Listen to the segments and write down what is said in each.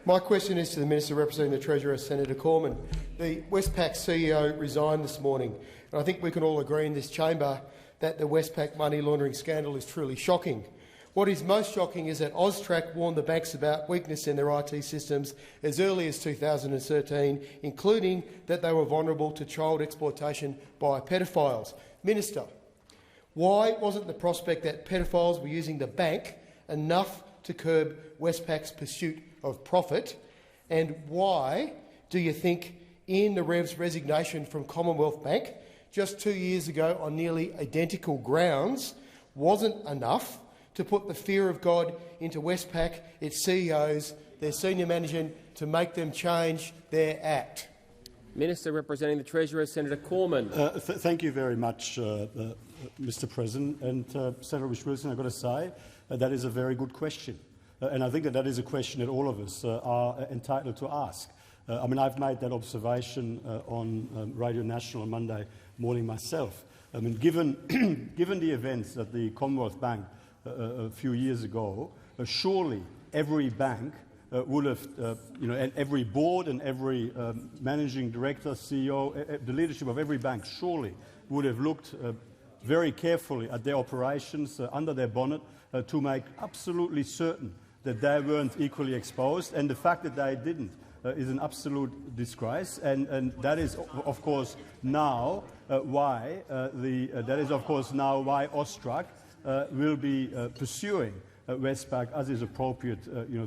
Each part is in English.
My question is to the Minister representing the Treasurer, Senator Cormann. The Westpac CEO resigned this morning, and I think we can all agree in this chamber that the Westpac money laundering scandal is truly shocking. What is most shocking is that AUSTRAC warned the banks about weakness in their IT systems as early as 2013, including that they were vulnerable to child exploitation by pedophiles. Minister, why wasn't the prospect that pedophiles were using the bank enough to curb Westpac's pursuit of profit? And why do you think Ian Narev's resignation from Commonwealth Bank just 2 years ago on nearly identical grounds wasn't enough to put the fear of God into Westpac, its CEOs, their senior management, to make them change their act? Minister representing the Treasurer, Senator Cormann. Thank you very much, Mr. President. And Senator Wilson, I've got to say that is a very good question. And I think that is a question that all of us are entitled to ask. I mean, I've made that observation on Radio National on Monday morning myself. I mean, given, given the events at the Commonwealth Bank a few years ago, surely every bank would have, and every board and every managing director, CEO, the leadership of every bank surely would have looked very carefully at their operations under their bonnet to make absolutely certain that they weren't equally exposed, and the fact that they didn't is an absolute disgrace, and that is, of course, now why AUSTRAC will be pursuing Westpac as is appropriate,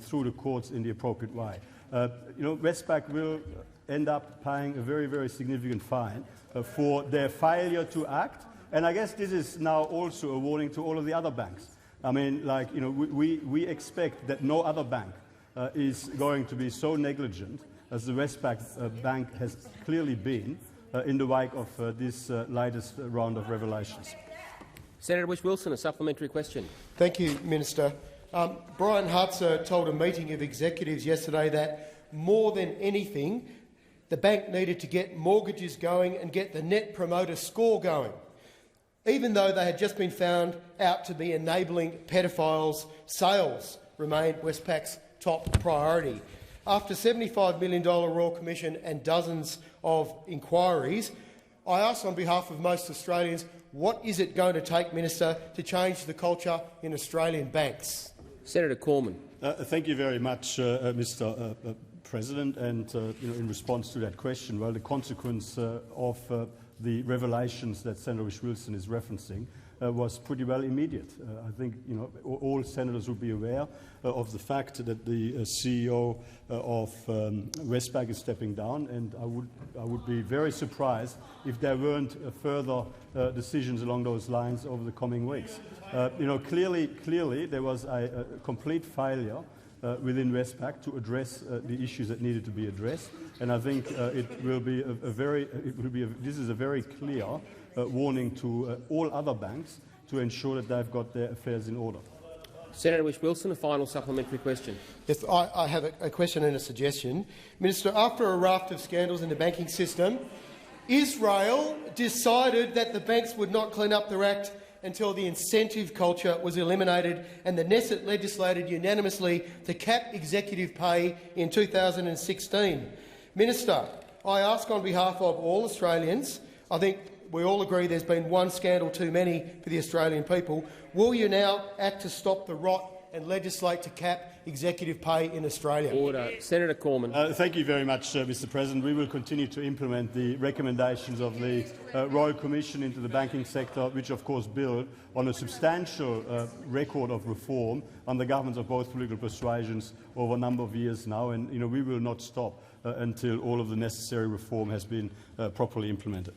through the courts in the appropriate way. Westpac will end up paying a very, very significant fine for their failure to act, and I guess this is now also a warning to all of the other banks. I mean, we expect that no other bank is going to be so negligent as the Westpac Bank has clearly been in the wake of this latest round of revelations. Senator Wilson, a supplementary question. Thank you, Minister. Brian Hartzer told a meeting of executives yesterday that more than anything, the bank needed to get mortgages going and get the Net Promoter Score going. Even though they had just been found out to be enabling pedophiles, sales remained Westpac's top priority. After $75 million Royal Commission and dozens of inquiries, I ask on behalf of most Australians, what is it going to take, Minister, to change the culture in Australian banks? Senator Cormann. Thank you very much, Mr. President. And in response to that question, well, the consequence of the revelations that Senator Wilson is referencing was pretty well immediate. I think all senators would be aware of the fact that the CEO of Westpac is stepping down, and I would be very surprised if there weren't further decisions along those lines over the coming weeks. Clearly there was a complete failure within Westpac to address the issues that needed to be addressed, and I think this is a very clear warning to all other banks to ensure that they've got their affairs in order. Senator Wilson, a final supplementary question. Yes, I have a question and a suggestion. Minister, after a raft of scandals in the banking system, Israel decided that the banks would not clean up their act until the incentive culture was eliminated, and the Knesset legislated unanimously to cap executive pay in 2016. Minister, I ask on behalf of all Australians, I think we all agree there's been one scandal too many for the Australian people. Will you now act to stop the rot and legislate to cap executive pay in Australia? Order. Senator Cormann. Thank you very much, Mr. President. We will continue to implement the recommendations of the Royal Commission into the banking sector, which of course build on a substantial record of reform under governments of both political persuasions over a number of years now, and we will not stop until all of the necessary reform has been properly implemented.